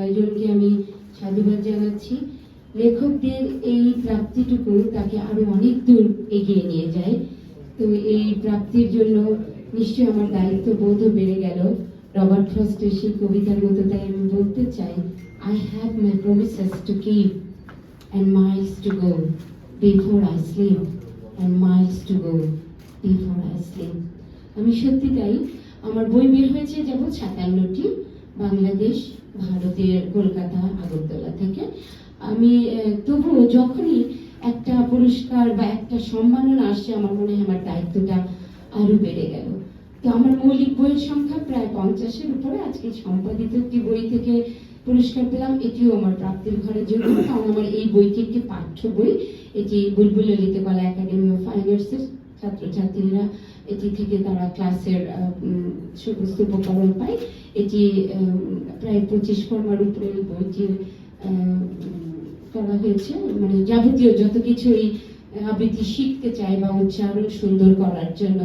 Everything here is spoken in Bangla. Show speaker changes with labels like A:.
A: আয়োজনকে আমি সাধুবাদ জানাচ্ছি। লেখকদের এই প্রাপ্তিটুকু তাকে আরো অনেক দূর এগিয়ে নিয়ে যায়। তো এই প্রাপ্তির জন্য নিশ্চয়ই আমার দায়িত্ববোধও বেড়ে গেল রবার্ট ফ্রস্টের সেই কবিতার মতো। তাই আমি বলতে চাই, I have my promises to keep and miles to go before I sleep and miles to go before I sleep. আমি সত্যি তাই। আমার বই বের হয়েছে যেমন 57টি, বাংলাদেশ, ভারতের কলকাতা, আগরতলা থেকে। আমি তবুও যখনই একটা পুরস্কার বা একটা সম্মাননা আসছে, আমার মনে হয় আমার দায়িত্বটা আরো বেড়ে গেল। তো আমার মৌলিক বইয়ের সংখ্যা প্রায় 50-এর উপরে। আজকে সম্পাদিত একটি বই থেকে পুরস্কার পেলাম, এটিও আমার প্রাপ্তির ঘরের জন্য, কারণ আমার এই বইটি একটি পাঠ্য বই। এটি বুলবুল ললিতকলা একাডেমি অফ ফাইন আর্টসের ছাত্রছাত্রীরা এটি থেকে তারা ক্লাসের সমস্ত উপকরণ পায়। এটি প্রায় 25 ফর্মার উপরে এই বইটি করা হয়েছে, মানে যাবতীয় যত কিছুই আবৃত্তি শিখতে চায় বা উচ্চারণ সুন্দর করার জন্য।